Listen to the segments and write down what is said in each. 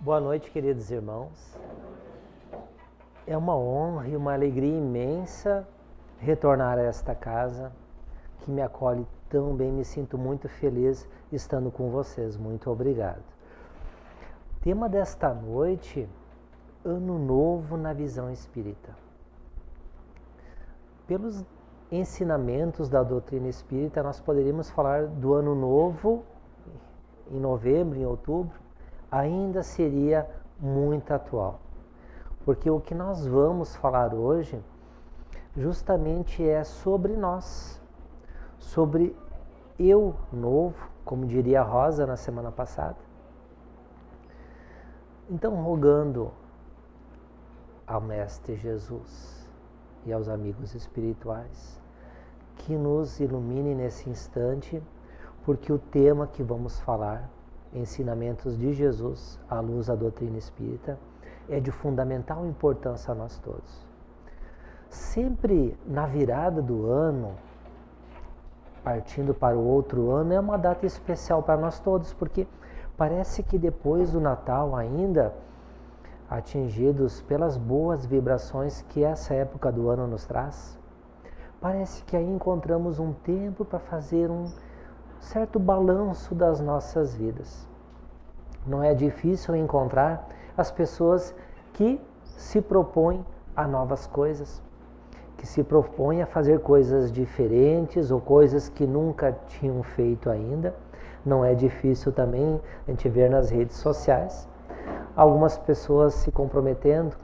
Boa noite, queridos irmãos. É uma honra e uma alegria imensa retornar a esta casa que me acolhe tão bem. Me sinto muito feliz estando com vocês. Muito obrigado. Tema desta noite: Ano Novo na visão espírita. Pelos ensinamentos da doutrina espírita, nós poderíamos falar do Ano Novo em novembro, em outubro, ainda seria muito atual. Porque o que nós vamos falar hoje justamente é sobre nós, sobre eu novo, como diria a Rosa na semana passada. Então, rogando ao Mestre Jesus e aos amigos espirituais que nos ilumine nesse instante, porque o tema que vamos falar, ensinamentos de Jesus à luz da doutrina espírita, é de fundamental importância a nós todos. Sempre na virada do ano, partindo para o outro ano, é uma data especial para nós todos, porque parece que depois do Natal ainda, atingidos pelas boas vibrações que essa época do ano nos traz, parece que aí encontramos um tempo para fazer um certo balanço das nossas vidas. Não é difícil encontrar as pessoas que se propõem a novas coisas, que se propõem a fazer coisas diferentes ou coisas que nunca tinham feito ainda. Não é difícil também a gente ver nas redes sociais algumas pessoas se comprometendo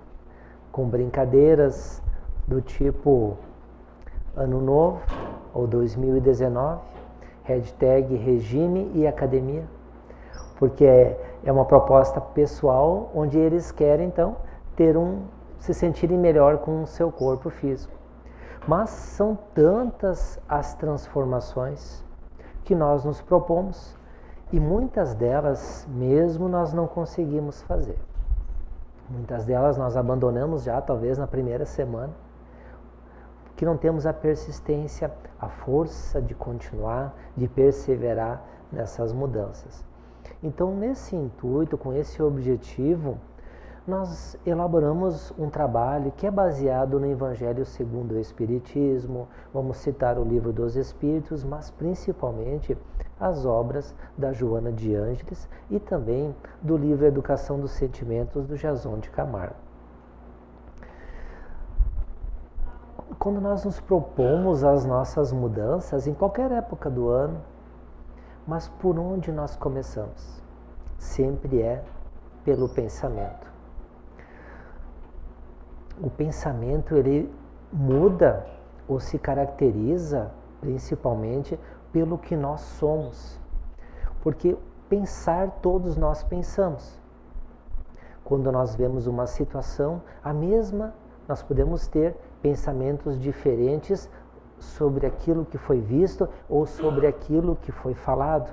com brincadeiras do tipo Ano Novo ou 2019, hashtag regime e academia, porque é uma proposta pessoal onde eles querem então se sentirem melhor com o seu corpo físico. Mas são tantas as transformações que nós nos propomos e muitas delas mesmo nós não conseguimos fazer. Muitas delas nós abandonamos já talvez na primeira semana, que não temos a persistência, a força de continuar, de perseverar nessas mudanças. Então, nesse intuito, com esse objetivo, nós elaboramos um trabalho que é baseado no Evangelho segundo o Espiritismo. Vamos citar o Livro dos Espíritos, mas principalmente as obras da Joana de Ângeles e também do livro Educação dos Sentimentos, do Jason de Camargo. Quando nós nos propomos as nossas mudanças, em qualquer época do ano, mas por onde nós começamos? Sempre é pelo pensamento. O pensamento, ele muda ou se caracteriza principalmente pelo que nós somos. Porque pensar, todos nós pensamos. Quando nós vemos uma situação, nós podemos ter pensamentos diferentes sobre aquilo que foi visto ou sobre aquilo que foi falado.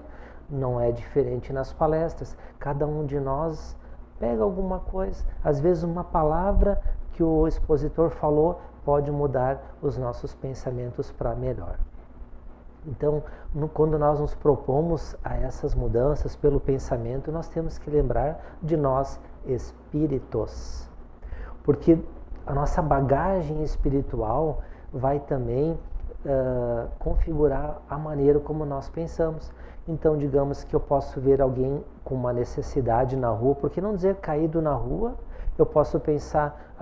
Não é diferente nas palestras. Cada um de nós pega alguma coisa. Às vezes uma palavra que o expositor falou pode mudar os nossos pensamentos para melhor. Então, quando nós nos propomos a essas mudanças pelo pensamento, nós temos que lembrar de nós espíritos. Porque a nossa bagagem espiritual vai também configurar a maneira como nós pensamos. Então, digamos que eu posso ver alguém com uma necessidade na rua, por que não dizer caído na rua? Eu posso pensar,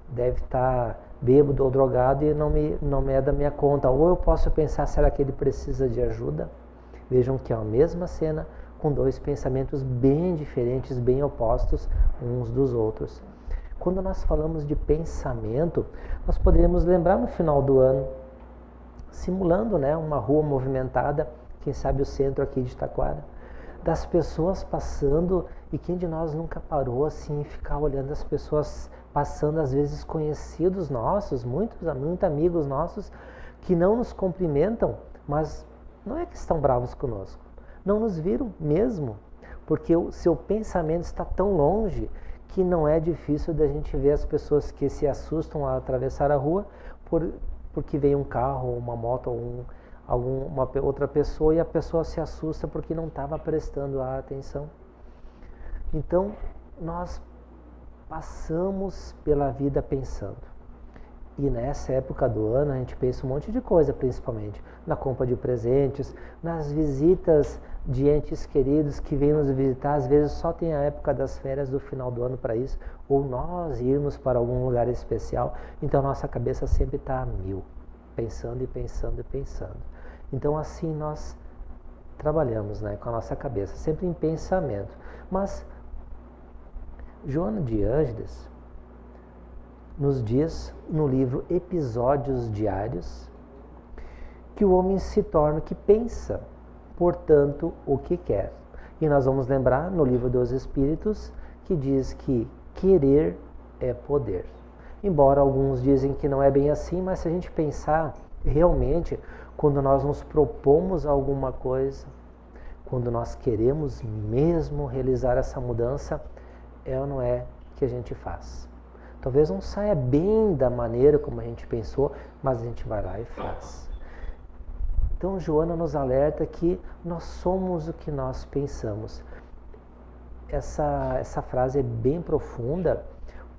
deve estar bêbado ou drogado e não me é da minha conta. Ou eu posso pensar, será que ele precisa de ajuda? Vejam que é a mesma cena com dois pensamentos bem diferentes, bem opostos uns dos outros. Quando nós falamos de pensamento, nós poderíamos lembrar no final do ano, simulando uma rua movimentada, quem sabe o centro aqui de Taquara, das pessoas passando, e quem de nós nunca parou assim, ficar olhando as pessoas passando, às vezes conhecidos nossos, muitos amigos nossos, que não nos cumprimentam, mas não é que estão bravos conosco, não nos viram mesmo, porque o seu pensamento está tão longe que não é difícil da gente ver as pessoas que se assustam a atravessar a rua porque vem um carro, uma moto ou uma outra pessoa e a pessoa se assusta porque não estava prestando a atenção. Então, nós passamos pela vida pensando. E nessa época do ano a gente pensa um monte de coisa, principalmente na compra de presentes, nas visitas de entes queridos que vêm nos visitar. Às vezes só tem a época das férias do final do ano para isso, ou nós irmos para algum lugar especial. Então nossa cabeça sempre está a mil, pensando e pensando e pensando. Então assim nós trabalhamos, né, com a nossa cabeça, sempre em pensamento. Mas Joana de Ângeles nos diz no livro Episódios Diários que o homem se torna o que pensa, portanto, o que quer. E nós vamos lembrar no livro dos Espíritos que diz que querer é poder. Embora alguns dizem que não é bem assim, mas se a gente pensar realmente, quando nós nos propomos alguma coisa, quando nós queremos mesmo realizar essa mudança, é ou não é que a gente faz. Talvez não saia bem da maneira como a gente pensou, mas a gente vai lá e faz. Então Joana nos alerta que nós somos o que nós pensamos. Essa frase é bem profunda,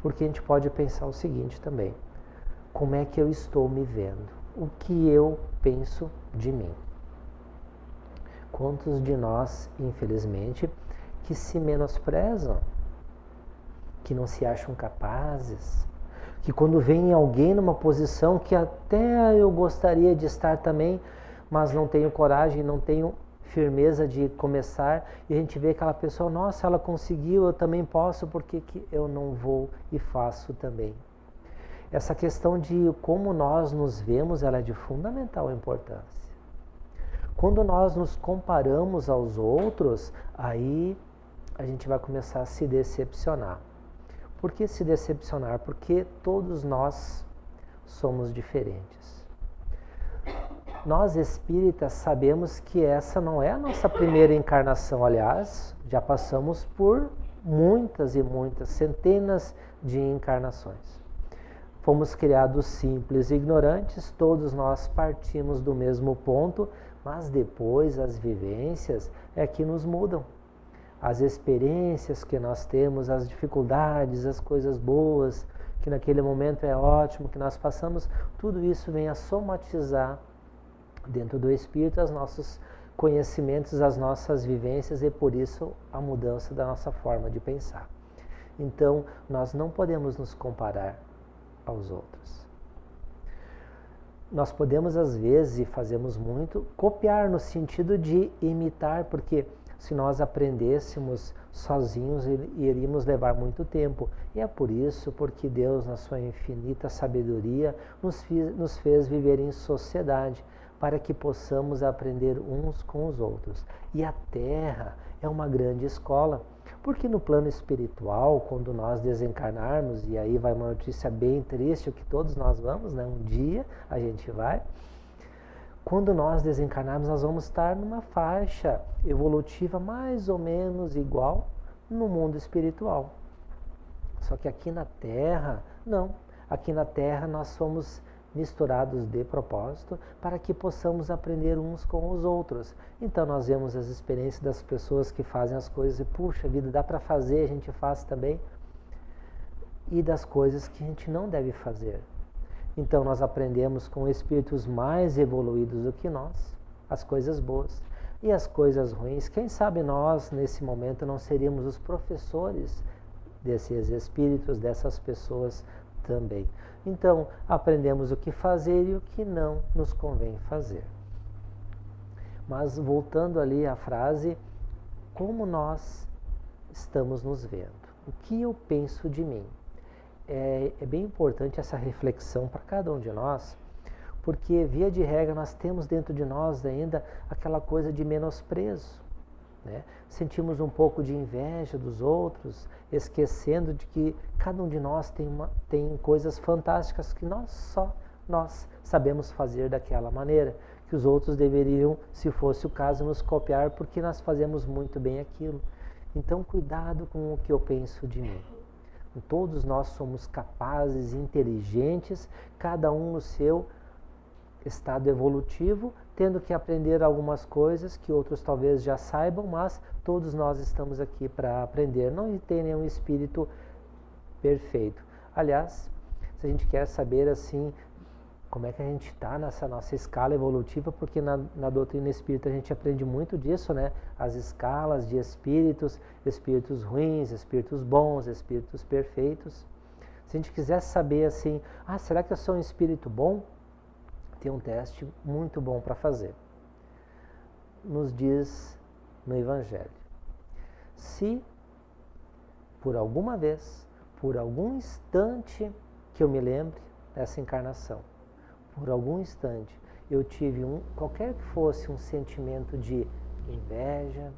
porque a gente pode pensar o seguinte também: como é que eu estou me vendo? O que eu penso de mim? Quantos de nós, infelizmente, que se menosprezam, que não se acham capazes, que quando vem alguém numa posição que até eu gostaria de estar também, mas não tenho coragem, não tenho firmeza de começar, e a gente vê aquela pessoa, nossa, ela conseguiu, eu também posso, por que eu não vou e faço também? Essa questão de como nós nos vemos, ela é de fundamental importância. Quando nós nos comparamos aos outros, aí a gente vai começar a se decepcionar. Por que se decepcionar? Porque todos nós somos diferentes. Nós espíritas sabemos que essa não é a nossa primeira encarnação. Aliás, já passamos por muitas e muitas, centenas de encarnações. Fomos criados simples e ignorantes, todos nós partimos do mesmo ponto, mas depois as vivências é que nos mudam. As experiências que nós temos, as dificuldades, as coisas boas, que naquele momento é ótimo, que nós passamos, tudo isso vem a somatizar dentro do espírito os nossos conhecimentos, as nossas vivências e por isso a mudança da nossa forma de pensar. Então, nós não podemos nos comparar aos outros. Nós podemos às vezes, e fazemos muito, copiar no sentido de imitar, porque se nós aprendêssemos sozinhos, iríamos levar muito tempo. E é por isso, porque Deus, na sua infinita sabedoria, nos fez viver em sociedade, para que possamos aprender uns com os outros. E a Terra é uma grande escola, porque no plano espiritual, quando nós desencarnarmos, e aí vai uma notícia bem triste, o que todos nós vamos, né? Um dia a gente vai. Quando nós desencarnarmos, nós vamos estar numa faixa evolutiva mais ou menos igual no mundo espiritual. Só que aqui na Terra, não. Aqui na Terra nós somos misturados de propósito para que possamos aprender uns com os outros. Então nós vemos as experiências das pessoas que fazem as coisas e, puxa vida, dá para fazer, a gente faz também. E das coisas que a gente não deve fazer. Então nós aprendemos com espíritos mais evoluídos do que nós, as coisas boas. E as coisas ruins, quem sabe nós, nesse momento, não seríamos os professores desses espíritos, dessas pessoas também. Então, aprendemos o que fazer e o que não nos convém fazer. Mas, voltando ali à frase, como nós estamos nos vendo? O que eu penso de mim? É bem importante essa reflexão para cada um de nós, porque, via de regra, nós temos dentro de nós ainda aquela coisa de menosprezo, né? Sentimos um pouco de inveja dos outros, esquecendo de que cada um de nós tem coisas fantásticas que só nós sabemos fazer daquela maneira, que os outros deveriam, se fosse o caso, nos copiar, porque nós fazemos muito bem aquilo. Então, cuidado com o que eu penso de mim. Todos nós somos capazes, inteligentes, cada um no seu estado evolutivo, tendo que aprender algumas coisas que outros talvez já saibam, mas todos nós estamos aqui para aprender. Não tem nenhum espírito perfeito. Aliás, se a gente quer saber assim como é que a gente está nessa nossa escala evolutiva, porque na doutrina espírita a gente aprende muito disso, né? As escalas de espíritos, espíritos ruins, espíritos bons, espíritos perfeitos. Se a gente quiser saber assim, será que eu sou um espírito bom? Tem um teste muito bom para fazer. Nos diz no Evangelho: se por alguma vez, por algum instante que eu me lembre dessa encarnação, por algum instante eu tive qualquer que fosse um sentimento de inveja,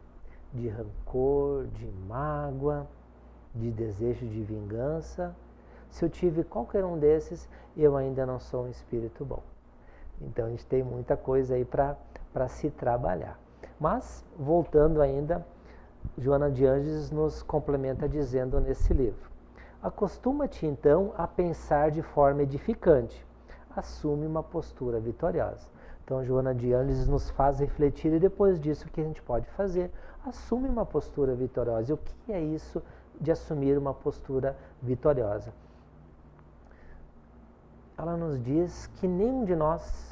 de rancor, de mágoa, de desejo de vingança, se eu tive qualquer um desses, eu ainda não sou um espírito bom. Então a gente tem muita coisa aí para se trabalhar. Mas, voltando ainda, Joana de Ângeles nos complementa dizendo nesse livro: acostuma-te então a pensar de forma edificante, assume uma postura vitoriosa. Então Joana de Ângeles nos faz refletir, e depois disso o que a gente pode fazer? Assume uma postura vitoriosa. E o que é isso de assumir uma postura vitoriosa? Ela nos diz que nenhum de nós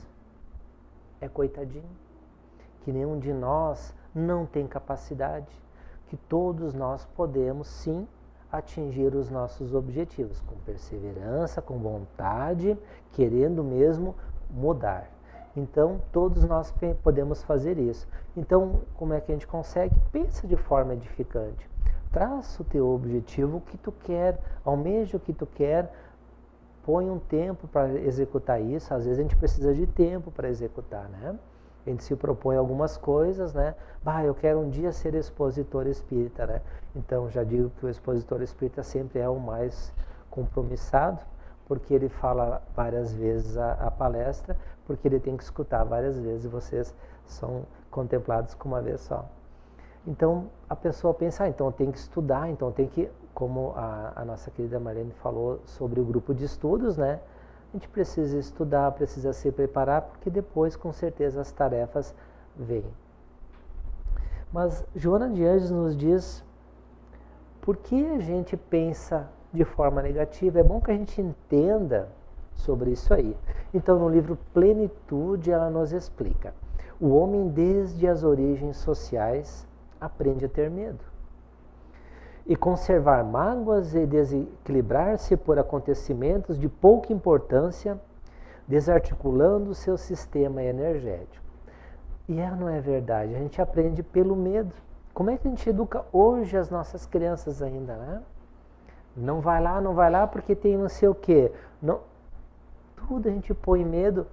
é coitadinho, que nenhum de nós não tem capacidade, que todos nós podemos sim atingir os nossos objetivos, com perseverança, com vontade, querendo mesmo mudar. Então, todos nós podemos fazer isso. Então, como é que a gente consegue? Pensa de forma edificante. Traça o teu objetivo, o que tu quer, almeja o que tu quer, põe um tempo para executar isso. Às vezes a gente precisa de tempo para executar, né? A gente se propõe algumas coisas, né? Eu quero um dia ser expositor espírita, né? Então, já digo que o expositor espírita sempre é o mais compromissado, porque ele fala várias vezes a palestra, porque ele tem que escutar várias vezes e vocês são contemplados com uma vez só. Então, a pessoa pensa, então tem que estudar, então tem que, como a nossa querida Marlene falou sobre o grupo de estudos, né? A gente precisa estudar, precisa se preparar, porque depois, com certeza, as tarefas vêm. Mas Joana de Ângeles nos diz por que a gente pensa de forma negativa. É bom que a gente entenda sobre isso aí. Então, no livro Plenitude, ela nos explica: o homem, desde as origens sociais, aprende a ter medo e conservar mágoas e desequilibrar-se por acontecimentos de pouca importância, desarticulando o seu sistema energético. E não é verdade, a gente aprende pelo medo. Como é que a gente educa hoje as nossas crianças ainda, né? Não vai lá porque tem não sei o quê. Não, tudo a gente põe medo,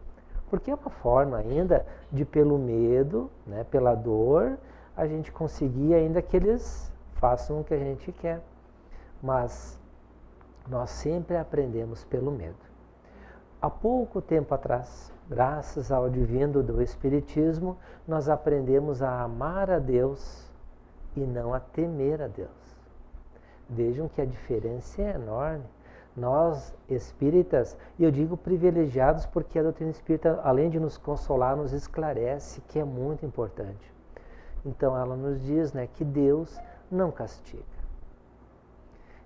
porque é uma forma ainda de, pelo medo, né, pela dor, a gente conseguir ainda que eles façam o que a gente quer. Mas nós sempre aprendemos pelo medo. Há pouco tempo atrás, graças ao advindo do Espiritismo, nós aprendemos a amar a Deus e não a temer a Deus. Vejam que a diferença é enorme. Nós, espíritas, e eu digo privilegiados porque a doutrina espírita, além de nos consolar, nos esclarece, que é muito importante. Então ela nos diz, né, que Deus não castiga.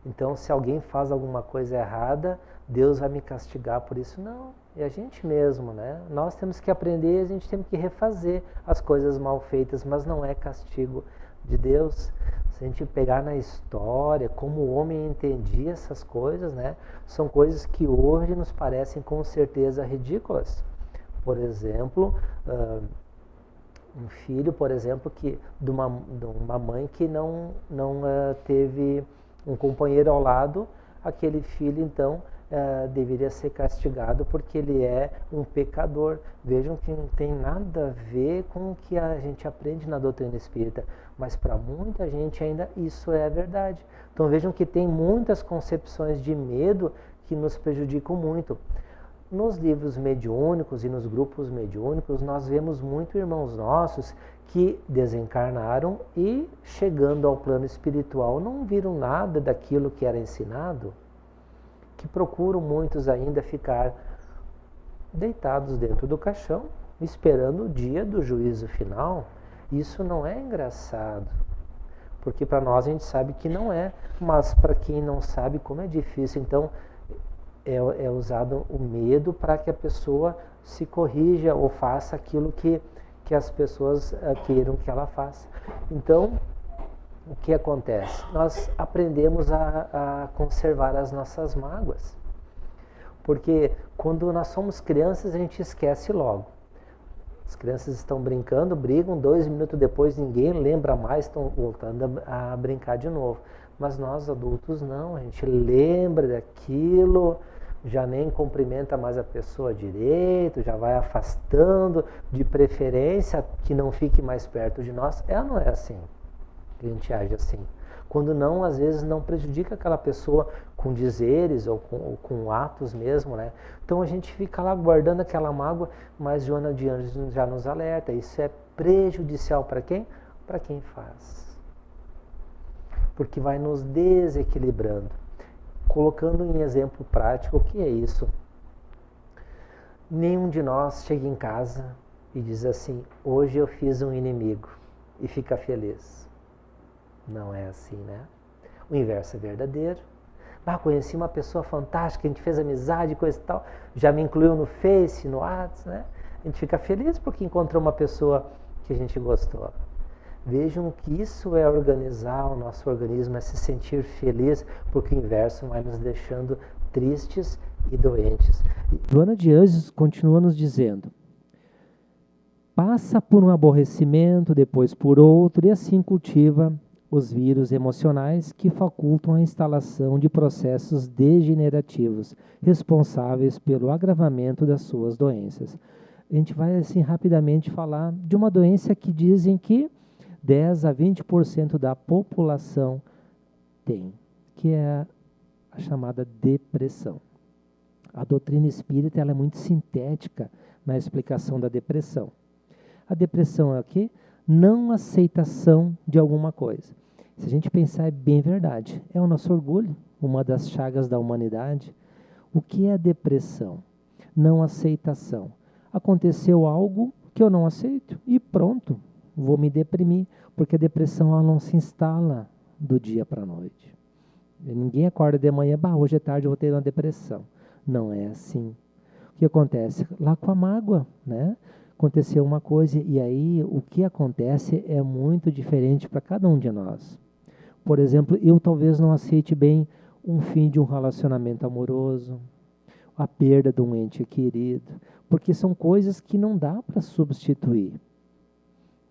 Então, se alguém faz alguma coisa errada, Deus vai me castigar por isso? Não, é a gente mesmo, né? Nós temos que aprender, a gente tem que refazer as coisas mal feitas, mas não é castigo de Deus. Se a gente pegar na história, como o homem entendia essas coisas, né? São coisas que hoje nos parecem com certeza ridículas. Por exemplo, um filho, por exemplo, de uma mãe que não teve um companheiro ao lado, aquele filho, então, deveria ser castigado porque ele é um pecador. Vejam que não tem nada a ver com o que a gente aprende na doutrina espírita, mas para muita gente ainda isso é verdade. Então vejam que tem muitas concepções de medo que nos prejudicam muito. Nos livros mediúnicos e nos grupos mediúnicos, nós vemos muito irmãos nossos que desencarnaram e, chegando ao plano espiritual, não viram nada daquilo que era ensinado, que procuram muitos ainda ficar deitados dentro do caixão, esperando o dia do juízo final. Isso não é engraçado, porque para nós a gente sabe que não é, mas para quem não sabe como é difícil, então é usado o medo para que a pessoa se corrija ou faça aquilo que as pessoas queiram que ela faça. Então, o que acontece? Nós aprendemos a conservar as nossas mágoas, porque quando nós somos crianças a gente esquece logo. As crianças estão brincando, brigam, 2 minutos depois ninguém lembra mais, estão voltando a brincar de novo. Mas nós adultos não, a gente lembra daquilo, já nem cumprimenta mais a pessoa direito, já vai afastando, de preferência que não fique mais perto de nós. É ou não é assim? A gente age assim. Quando não, às vezes não prejudica aquela pessoa com dizeres ou com atos mesmo, né? Então a gente fica lá guardando aquela mágoa, mas Joana de Ângeles já nos alerta, isso é prejudicial para quem? Para quem faz. Porque vai nos desequilibrando. Colocando em exemplo prático, o que é isso? Nenhum de nós chega em casa e diz assim, hoje eu fiz um inimigo, e fica feliz. Não é assim, né? O inverso é verdadeiro. Conheci uma pessoa fantástica, a gente fez amizade, coisa e tal, já me incluiu no Face, no WhatsApp, né? A gente fica feliz porque encontrou uma pessoa que a gente gostou. Vejam que isso é organizar o nosso organismo, é se sentir feliz, porque o inverso vai nos deixando tristes e doentes. Joana de Ângeles continua nos dizendo, passa por um aborrecimento, depois por outro, e assim cultiva os vírus emocionais que facultam a instalação de processos degenerativos, responsáveis pelo agravamento das suas doenças. A gente vai assim rapidamente falar de uma doença que dizem que 10 a 20% da população tem, que é a chamada depressão. A doutrina espírita ela é muito sintética na explicação da depressão. A depressão é o quê? Não aceitação de alguma coisa. Se a gente pensar, é bem verdade. É o nosso orgulho, uma das chagas da humanidade. O que é depressão? Não aceitação. Aconteceu algo que eu não aceito e pronto, vou me deprimir, porque a depressão ela não se instala do dia para a noite. Ninguém acorda de manhã, hoje é tarde eu vou ter uma depressão. Não é assim. O que acontece? Lá com a mágoa, né? Aconteceu uma coisa e aí o que acontece é muito diferente para cada um de nós. Por exemplo, eu talvez não aceite bem um fim de um relacionamento amoroso, a perda de um ente querido, porque são coisas que não dá para substituir.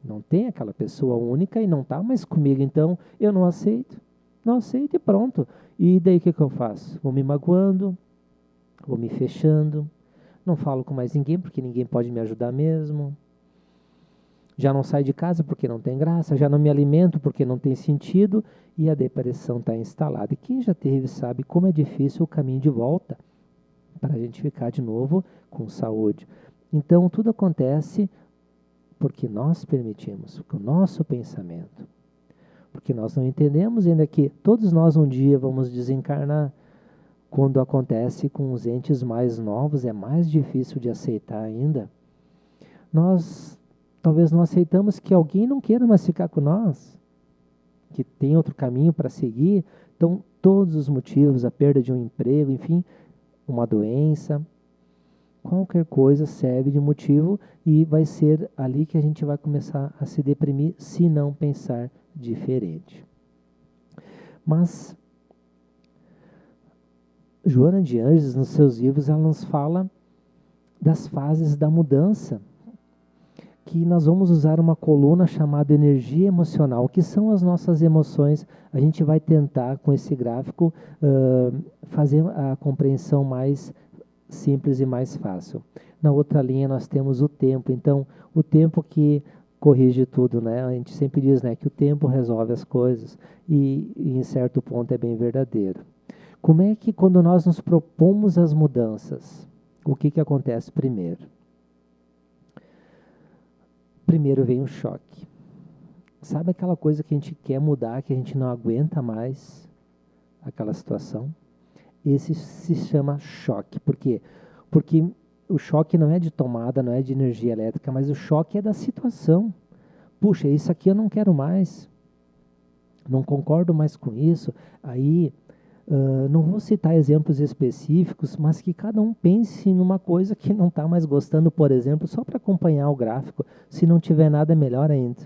Não tem aquela pessoa única e não está mais comigo, então eu não aceito. Não aceito e pronto. E daí o que eu faço? Vou me magoando, vou me fechando, não falo com mais ninguém porque ninguém pode me ajudar mesmo. Já não saio de casa porque não tem graça, já não me alimento porque não tem sentido e a depressão está instalada. E quem já teve sabe como é difícil o caminho de volta para a gente ficar de novo com saúde. Então tudo acontece porque nós permitimos, com o nosso pensamento. Porque nós não entendemos ainda que todos nós um dia vamos desencarnar. Quando acontece com os entes mais novos é mais difícil de aceitar ainda. Nós talvez não aceitamos que alguém não queira mais ficar com nós, que tem outro caminho para seguir. Então, todos os motivos, a perda de um emprego, enfim, uma doença, qualquer coisa serve de motivo e vai ser ali que a gente vai começar a se deprimir se não pensar diferente. Mas Joana de Ângeles, nos seus livros, ela nos fala das fases da mudança, que nós vamos usar uma coluna chamada energia emocional, que são as nossas emoções. A gente vai tentar, com esse gráfico, fazer a compreensão mais simples e mais fácil. Na outra linha nós temos o tempo. Então, o tempo que corrige tudo, né? A gente sempre diz, né, que o tempo resolve as coisas e em certo ponto é bem verdadeiro. Como é que quando nós nos propomos as mudanças, o que acontece primeiro? Primeiro vem o choque. Sabe aquela coisa que a gente quer mudar, que a gente não aguenta mais aquela situação? Esse se chama choque. Por quê? Porque o choque não é de tomada, não é de energia elétrica, mas o choque é da situação. Puxa, isso aqui eu não quero mais, não concordo mais com isso. Aí, não vou citar exemplos específicos, mas que cada um pense numa coisa que não está mais gostando, por exemplo, só para acompanhar o gráfico. Se não tiver nada, melhor ainda.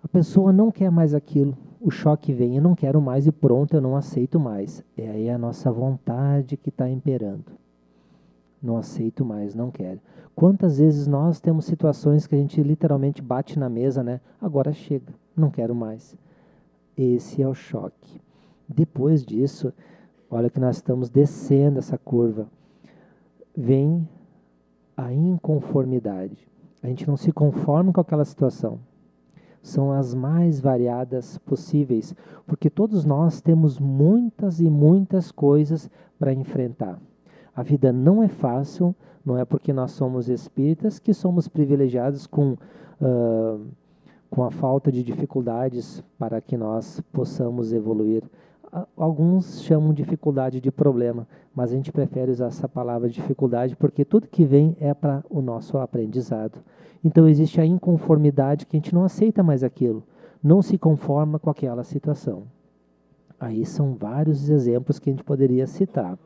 A pessoa não quer mais aquilo, o choque vem, eu não quero mais e pronto, eu não aceito mais. É aí a nossa vontade que está imperando. Não aceito mais, não quero. Quantas vezes nós temos situações que a gente literalmente bate na mesa, né? Agora chega, não quero mais. Esse é o choque. Depois disso, olha que nós estamos descendo essa curva. Vem a inconformidade. A gente não se conforma com aquela situação. São as mais variadas possíveis, porque todos nós temos muitas e muitas coisas para enfrentar. A vida não é fácil, não é porque nós somos espíritas que somos privilegiados com a falta de dificuldades para que nós possamos evoluir. Alguns chamam dificuldade de problema, mas a gente prefere usar essa palavra dificuldade porque tudo que vem é para o nosso aprendizado. Então existe a inconformidade que a gente não aceita mais aquilo, não se conforma com aquela situação. Aí são vários exemplos que a gente poderia citar.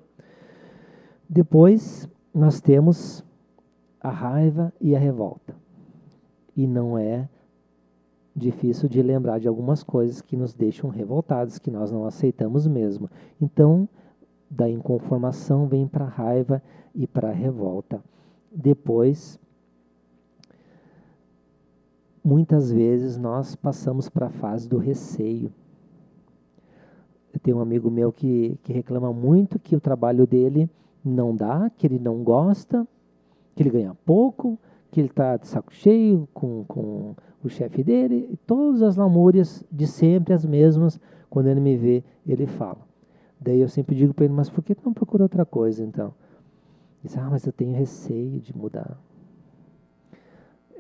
Depois nós temos a raiva e a revolta. E não é difícil de lembrar de algumas coisas que nos deixam revoltados, que nós não aceitamos mesmo. Então, da inconformação vem para a raiva e para a revolta. Depois, muitas vezes nós passamos para a fase do receio. Eu tenho um amigo meu que reclama muito que o trabalho dele não dá, que ele não gosta, que ele ganha pouco, que ele está de saco cheio com o chefe dele, e todas as lamúrias de sempre, as mesmas, quando ele me vê, ele fala. Daí eu sempre digo para ele, mas por que tu não procura outra coisa então? Ele diz, mas eu tenho receio de mudar.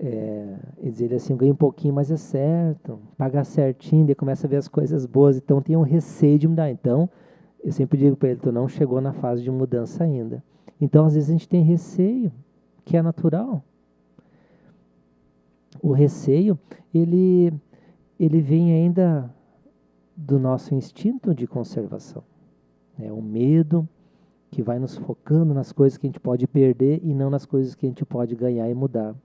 E diz ele assim, eu ganho um pouquinho, mas é certo, pagar certinho, daí começa a ver as coisas boas, então tem um receio de mudar. Então, eu sempre digo para ele, tu não chegou na fase de mudança ainda. Então, às vezes a gente tem receio, que é natural. O receio, ele vem ainda do nosso instinto de conservação. É o medo que vai nos focando nas coisas que a gente pode perder e não nas coisas que a gente pode ganhar e mudar.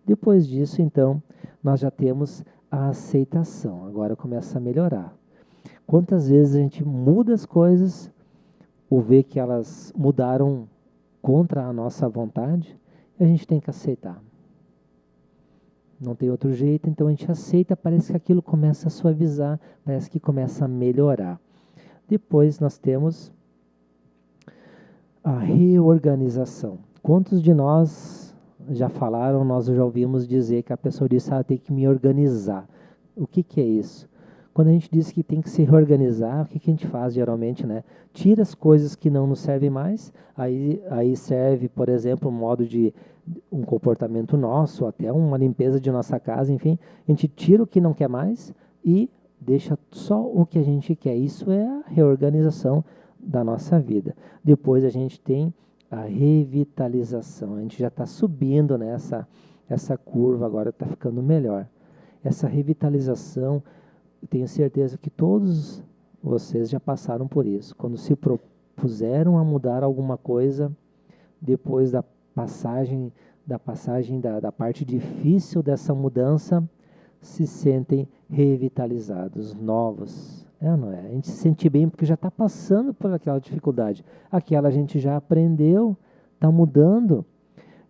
Depois disso, então, nós já temos a aceitação. Agora começa a melhorar. Quantas vezes a gente muda as coisas ou vê que elas mudaram contra a nossa vontade e a gente tem que aceitar. Não tem outro jeito, então a gente aceita, parece que aquilo começa a suavizar, parece que começa a melhorar. Depois nós temos a reorganização. Quantos de nós já falaram, nós já ouvimos dizer que a pessoa disse, tem que me organizar. O que é isso? Quando a gente diz que tem que se reorganizar, o que a gente faz geralmente, né? Tira as coisas que não nos servem mais, aí serve, por exemplo, um modo de um comportamento nosso, até uma limpeza de nossa casa, enfim, a gente tira o que não quer mais e deixa só o que a gente quer. Isso é a reorganização da nossa vida. Depois a gente tem a revitalização, a gente já está subindo nessa curva, agora está ficando melhor. Essa revitalização, eu tenho certeza que todos vocês já passaram por isso. Quando se propuseram a mudar alguma coisa, depois da passagem da parte difícil dessa mudança, se sentem revitalizados, novos. Não é? A gente se sente bem porque já está passando por aquela dificuldade. Aquela a gente já aprendeu, está mudando.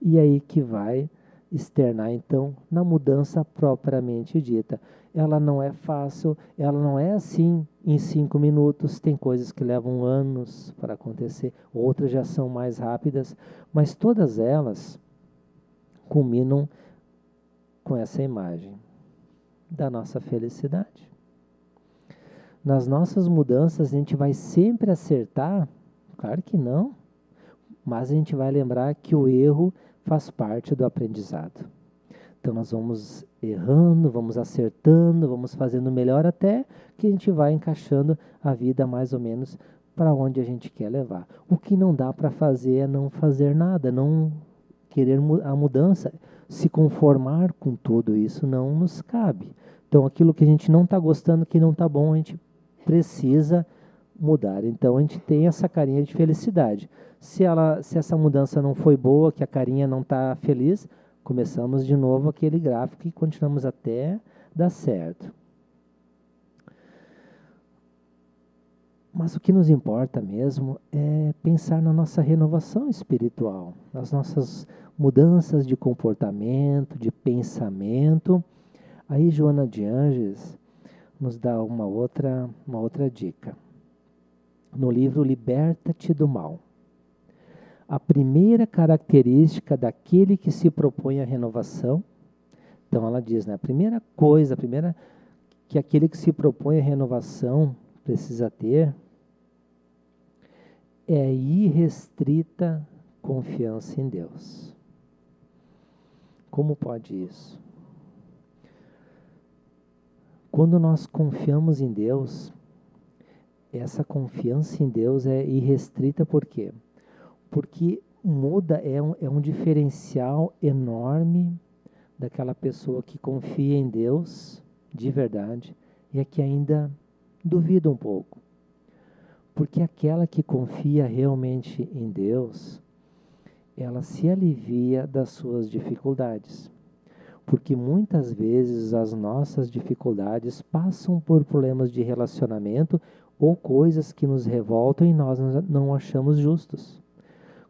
E aí que vai externar, então, na mudança propriamente dita. Ela não é fácil, ela não é assim em 5 minutos, tem coisas que levam anos para acontecer, outras já são mais rápidas, mas todas elas culminam com essa imagem da nossa felicidade. Nas nossas mudanças a gente vai sempre acertar? Claro que não, mas a gente vai lembrar que o erro faz parte do aprendizado. Então nós vamos errando, vamos acertando, vamos fazendo melhor até que a gente vai encaixando a vida mais ou menos para onde a gente quer levar. O que não dá para fazer é não fazer nada, não querer a mudança, se conformar com tudo isso não nos cabe. Então, aquilo que a gente não está gostando, que não está bom, a gente precisa mudar. Então, a gente tem essa carinha de felicidade. Se essa mudança não foi boa, que a carinha não está feliz, começamos de novo aquele gráfico e continuamos até dar certo. Mas o que nos importa mesmo é pensar na nossa renovação espiritual, nas nossas mudanças de comportamento, de pensamento. Aí Joana de Ângeles nos dá uma outra dica. No livro Liberta-te do Mal. A primeira característica daquele que se propõe à renovação, então ela diz, né, a primeira que aquele que se propõe à renovação precisa ter é irrestrita confiança em Deus. Como pode isso? Quando nós confiamos em Deus, essa confiança em Deus é irrestrita por quê? Porque muda, é um diferencial enorme daquela pessoa que confia em Deus de verdade e a que ainda duvida um pouco. Porque aquela que confia realmente em Deus, ela se alivia das suas dificuldades. Porque muitas vezes as nossas dificuldades passam por problemas de relacionamento ou coisas que nos revoltam e nós não achamos justos.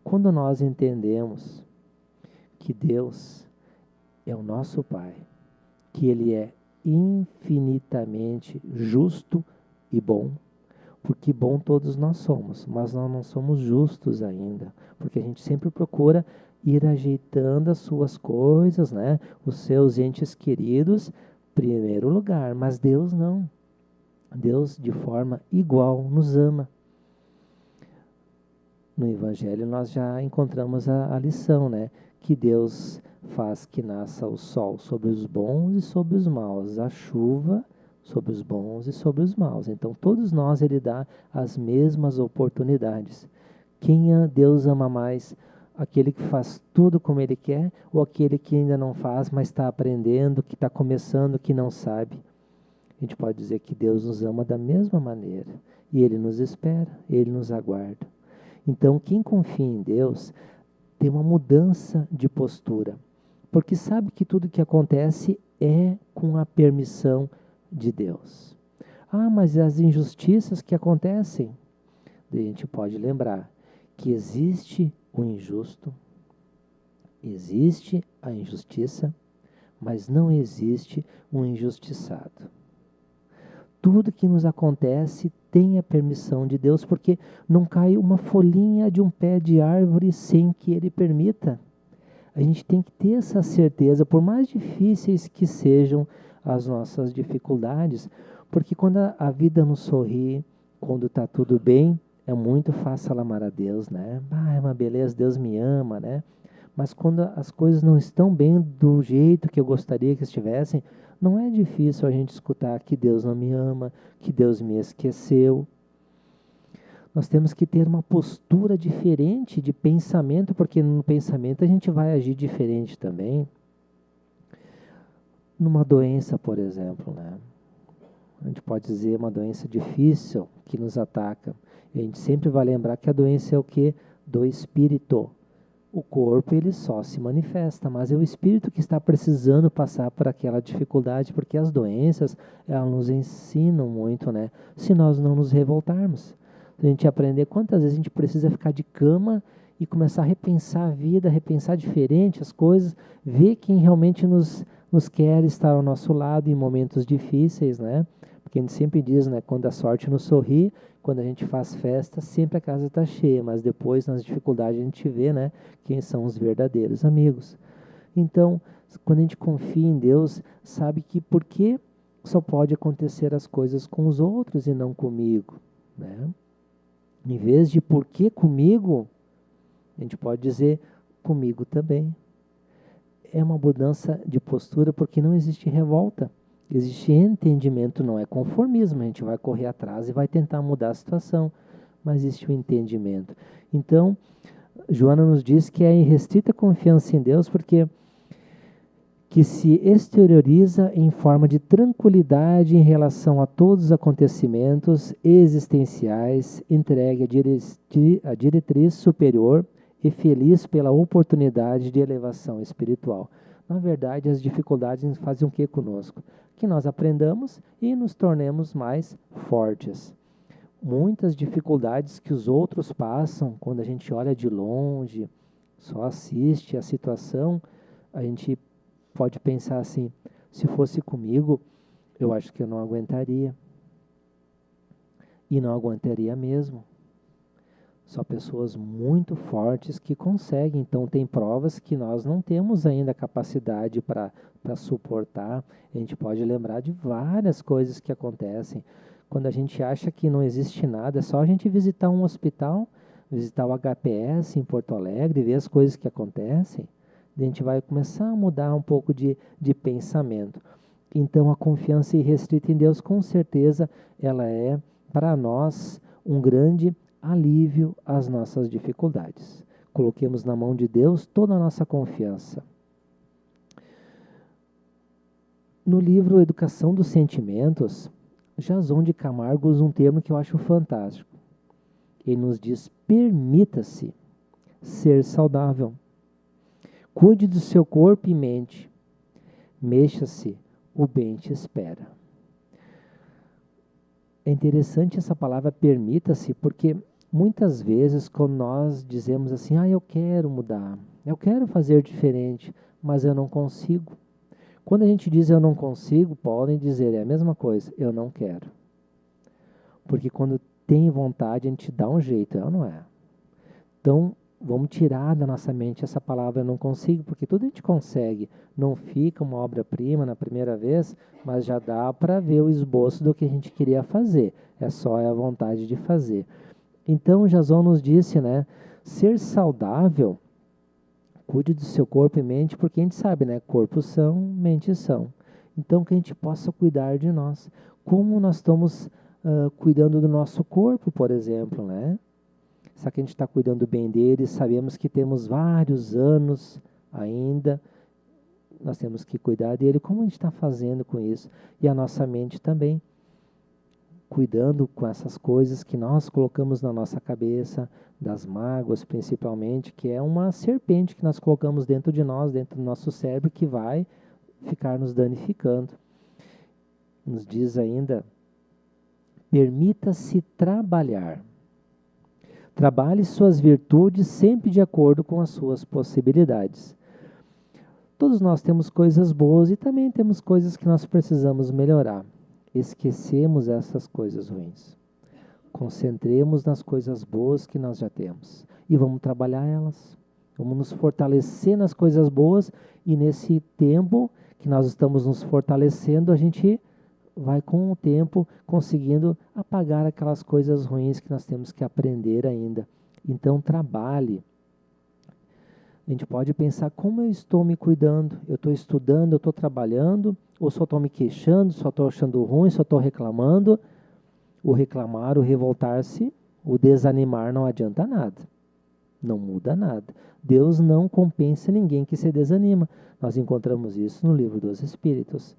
Quando nós entendemos que Deus é o nosso Pai, que Ele é infinitamente justo e bom, porque bom todos nós somos, mas nós não somos justos ainda, porque a gente sempre procura ir ajeitando as suas coisas, né? Os seus entes queridos, primeiro lugar, mas Deus não. Deus de forma igual nos ama. No Evangelho nós já encontramos a lição, né? Que Deus faz que nasça o sol sobre os bons e sobre os maus, a chuva sobre os bons e sobre os maus. Então, todos nós Ele dá as mesmas oportunidades. Quem Deus ama mais? Aquele que faz tudo como Ele quer ou aquele que ainda não faz, mas está aprendendo, que está começando, que não sabe? A gente pode dizer que Deus nos ama da mesma maneira. E Ele nos espera, Ele nos aguarda. Então, quem confia em Deus tem uma mudança de postura. Porque sabe que tudo que acontece é com a permissão de Deus. Ah, mas as injustiças que acontecem, a gente pode lembrar que existe o injusto, existe a injustiça, mas não existe um injustiçado. Tudo que nos acontece tem a permissão de Deus, porque não cai uma folhinha de um pé de árvore sem que Ele permita. A gente tem que ter essa certeza, por mais difíceis que sejam as nossas dificuldades, porque quando a vida nos sorri, quando está tudo bem, é muito fácil amar a Deus, né? Ah, é uma beleza, Deus me ama, né? Mas quando as coisas não estão bem do jeito que eu gostaria que estivessem, não é difícil a gente escutar que Deus não me ama, que Deus me esqueceu. Nós temos que ter uma postura diferente de pensamento, porque no pensamento a gente vai agir diferente também. Numa doença, por exemplo, né? A gente pode dizer uma doença difícil que nos ataca. E a gente sempre vai lembrar que a doença é o quê? Do espírito. O corpo ele só se manifesta, mas é o espírito que está precisando passar por aquela dificuldade, porque as doenças, elas nos ensinam muito, né? Se nós não nos revoltarmos. Se a gente aprender quantas vezes a gente precisa ficar de cama e começar a repensar a vida, repensar diferente as coisas, ver quem realmente nos quer estar ao nosso lado em momentos difíceis, né? Porque a gente sempre diz, né? Quando a sorte nos sorri, quando a gente faz festa, sempre a casa está cheia, mas depois nas dificuldades a gente vê, né? Quem são os verdadeiros amigos. Então, quando a gente confia em Deus, sabe que por que só pode acontecer as coisas com os outros e não comigo, né? Em vez de por que comigo, a gente pode dizer comigo também. É uma mudança de postura porque não existe revolta. Existe entendimento, não é conformismo. A gente vai correr atrás e vai tentar mudar a situação. mas existe o entendimento. Então, Joana nos diz que é irrestrita confiança em Deus, porque que se exterioriza em forma de tranquilidade em relação a todos os acontecimentos existenciais, entregue à diretriz superior e feliz pela oportunidade de elevação espiritual. Na verdade, as dificuldades fazem o que conosco? Que nós aprendamos e nos tornemos mais fortes. Muitas dificuldades que os outros passam, quando a gente olha de longe, só assiste a situação, a gente pode pensar assim, se fosse comigo, eu acho que eu não aguentaria. E não aguentaria mesmo. Só pessoas muito fortes que conseguem. Então, tem provas que nós não temos ainda capacidade para suportar. A gente pode lembrar de várias coisas que acontecem. Quando a gente acha que não existe nada, é só a gente visitar um hospital, visitar o HPS em Porto Alegre, ver as coisas que acontecem. A gente vai começar a mudar um pouco de pensamento. Então, a confiança irrestrita em Deus, com certeza, ela é, para nós, um grande alívio às nossas dificuldades. Coloquemos na mão de Deus toda a nossa confiança. No livro Educação dos Sentimentos, Jason de Camargo usa um termo que eu acho fantástico. Ele nos diz, permita-se ser saudável. Cuide do seu corpo e mente. Mexa-se, o bem te espera. É interessante essa palavra permita-se, porque muitas vezes quando nós dizemos assim, eu quero mudar, eu quero fazer diferente, mas eu não consigo. Quando a gente diz eu não consigo, podem dizer, é a mesma coisa, eu não quero. Porque quando tem vontade, a gente dá um jeito, é ou não é? Então, vamos tirar da nossa mente essa palavra eu não consigo, porque tudo a gente consegue. Não fica uma obra-prima na primeira vez, mas já dá para ver o esboço do que a gente queria fazer. É só a vontade de fazer. Então, Jason nos disse, ser saudável, cuide do seu corpo e mente, porque a gente sabe, corpo são, mente são. Então, que a gente possa cuidar de nós. Como nós estamos cuidando do nosso corpo, por exemplo, Será que a gente está cuidando bem dele? Sabemos que temos vários anos ainda, nós temos que cuidar dele. Como a gente está fazendo com isso? E a nossa mente também, cuidando com essas coisas que nós colocamos na nossa cabeça, das mágoas principalmente, que é uma serpente que nós colocamos dentro de nós, dentro do nosso cérebro, que vai ficar nos danificando. Nos diz ainda, permita-se trabalhar. Trabalhe suas virtudes sempre de acordo com as suas possibilidades. Todos nós temos coisas boas e também temos coisas que nós precisamos melhorar. Esquecemos essas coisas ruins. Concentremos nas coisas boas que nós já temos e vamos trabalhar elas. Vamos nos fortalecer nas coisas boas e nesse tempo que nós estamos nos fortalecendo, a gente vai com o tempo conseguindo apagar aquelas coisas ruins que nós temos que aprender ainda. Então trabalhe. A gente pode pensar como eu estou me cuidando. Eu estou estudando, eu estou trabalhando, ou só estou me queixando, só estou achando ruim, só estou reclamando. O reclamar, o revoltar-se, o desanimar não adianta nada. Não muda nada. Deus não compensa ninguém que se desanima. Nós encontramos isso no livro dos Espíritos.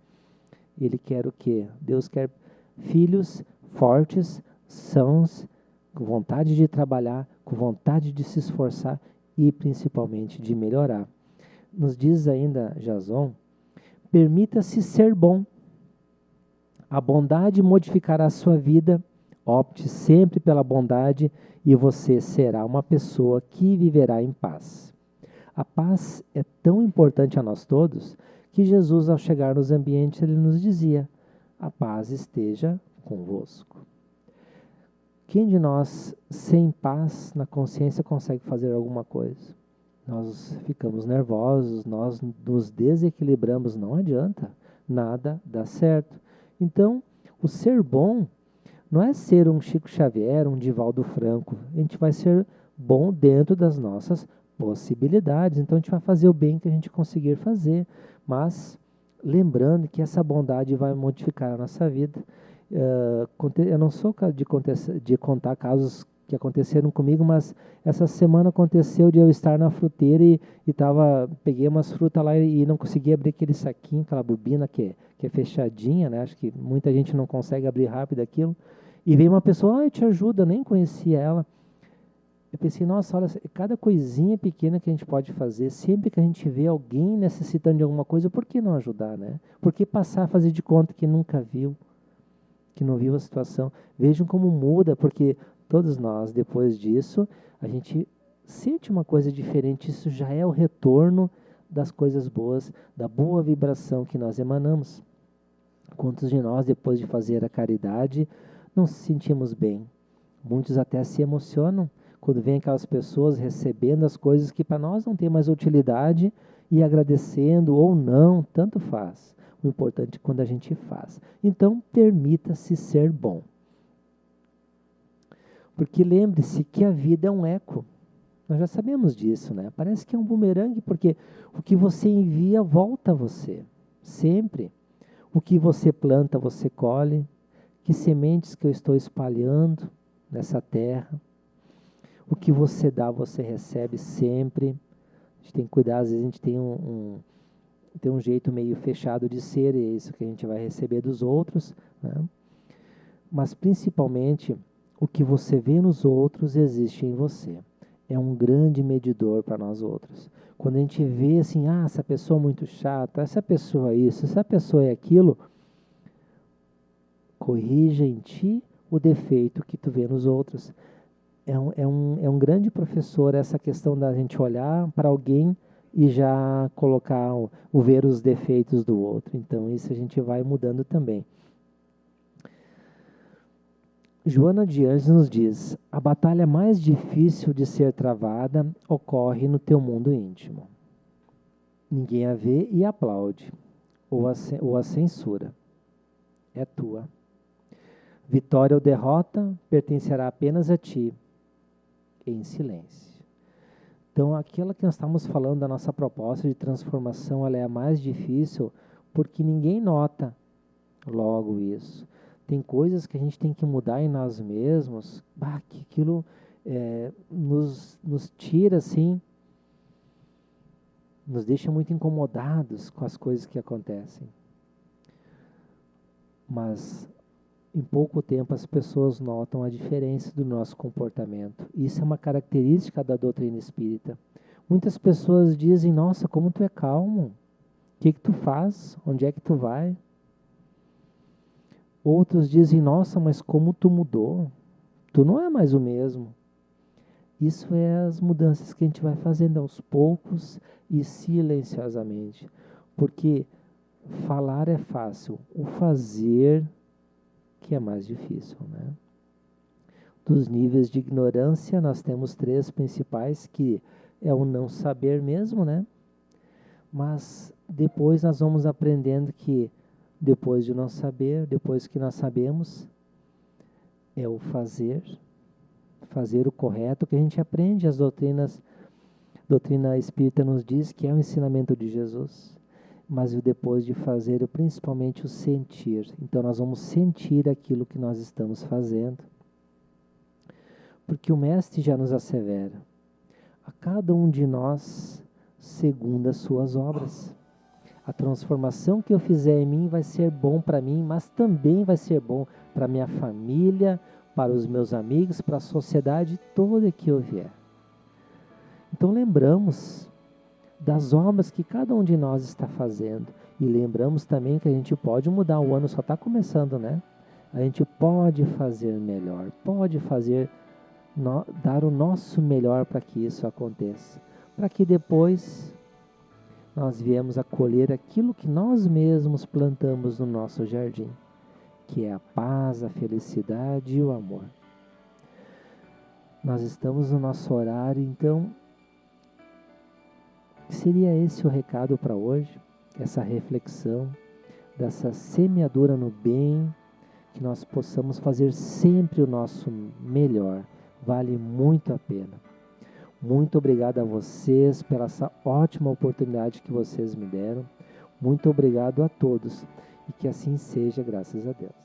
Ele quer o quê? Deus quer filhos fortes, sãos, com vontade de trabalhar, com vontade de se esforçar e principalmente de melhorar. Nos diz ainda Jason, permita-se ser bom. A bondade modificará a sua vida, opte sempre pela bondade e você será uma pessoa que viverá em paz. A paz é tão importante a nós todos que Jesus, ao chegar nos ambientes, ele nos dizia, a paz esteja convosco. Quem de nós, sem paz na consciência, consegue fazer alguma coisa? Nós ficamos nervosos, nós nos desequilibramos, não adianta, nada dá certo. Então, o ser bom não é ser um Chico Xavier, um Divaldo Franco. A gente vai ser bom dentro das nossas possibilidades. Então, a gente vai fazer o bem que a gente conseguir fazer. Mas, lembrando que essa bondade vai modificar a nossa vida. Eu não sou de contar casos que aconteceram comigo, mas essa semana aconteceu de eu estar na fruteira e peguei umas frutas lá e não consegui abrir aquele saquinho, aquela bobina que é fechadinha, né? Acho que muita gente não consegue abrir rápido aquilo. E veio uma pessoa, eu te ajudo, eu nem conhecia ela. Eu pensei, nossa, olha, cada coisinha pequena que a gente pode fazer, sempre que a gente vê alguém necessitando de alguma coisa, por que não ajudar, né? Por que passar a fazer de conta que nunca viu, que não viu a situação? Vejam como muda, porque todos nós, depois disso, a gente sente uma coisa diferente. Isso já é o retorno das coisas boas, da boa vibração que nós emanamos. Quantos de nós, depois de fazer a caridade, não se sentimos bem? Muitos até se emocionam quando vem aquelas pessoas recebendo as coisas que para nós não tem mais utilidade e agradecendo ou não, tanto faz. O importante é quando a gente faz. Então, permita-se ser bom. Porque lembre-se que a vida é um eco. Nós já sabemos disso, né? Parece que é um bumerangue, porque o que você envia volta a você. Sempre. O que você planta, você colhe. Que sementes que eu estou espalhando nessa terra. O que você dá, você recebe sempre. A gente tem que cuidar, às vezes a gente tem um jeito meio fechado de ser, e é isso que a gente vai receber dos outros, né? Mas principalmente, o que você vê nos outros existe em você. É um grande medidor para nós outros. Quando a gente vê assim, essa pessoa é muito chata, essa pessoa é isso, essa pessoa é aquilo, corrija em ti o defeito que tu vê nos outros. É um grande professor essa questão da gente olhar para alguém e já colocar o ver os defeitos do outro. Então isso a gente vai mudando também. Joana de Anjos nos diz: a batalha mais difícil de ser travada ocorre no teu mundo íntimo. Ninguém a vê e aplaude, ou a censura. É tua. Vitória ou derrota pertencerá apenas a ti, em silêncio. Então, aquela que nós estamos falando da nossa proposta de transformação, ela é a mais difícil porque ninguém nota logo isso. Tem coisas que a gente tem que mudar em nós mesmos, que aquilo nos tira assim, nos deixa muito incomodados com as coisas que acontecem. Mas em pouco tempo as pessoas notam a diferença do nosso comportamento. Isso é uma característica da doutrina espírita. Muitas pessoas dizem, nossa, como tu é calmo. O que tu faz? Onde é que tu vai? Outros dizem, nossa, mas como tu mudou? Tu não é mais o mesmo. Isso é as mudanças que a gente vai fazendo aos poucos e silenciosamente. Porque falar é fácil, o fazer que é mais difícil, né? Dos níveis de ignorância, nós temos 3 principais, que é o não saber mesmo, né? Mas depois nós vamos aprendendo que depois de não saber, depois que nós sabemos, é o fazer o correto, que a gente aprende as doutrinas. A doutrina espírita nos diz que é o ensinamento de Jesus. Mas o depois de fazer, principalmente o sentir. Então nós vamos sentir aquilo que nós estamos fazendo. Porque o Mestre já nos assevera: a cada um de nós, segundo as suas obras. A transformação que eu fizer em mim vai ser bom para mim, mas também vai ser bom para minha família, para os meus amigos, para a sociedade toda que eu vier. Então lembramos das obras que cada um de nós está fazendo. E lembramos também que a gente pode mudar, o ano só está começando, né? A gente pode fazer melhor, pode dar o nosso melhor para que isso aconteça. Para que depois nós viemos a colher aquilo que nós mesmos plantamos no nosso jardim, que é a paz, a felicidade e o amor. Nós estamos no nosso horário, então seria esse o recado para hoje, essa reflexão, dessa semeadura no bem, que nós possamos fazer sempre o nosso melhor, vale muito a pena. Muito obrigado a vocês pela essa ótima oportunidade que vocês me deram, muito obrigado a todos, e que assim seja, graças a Deus.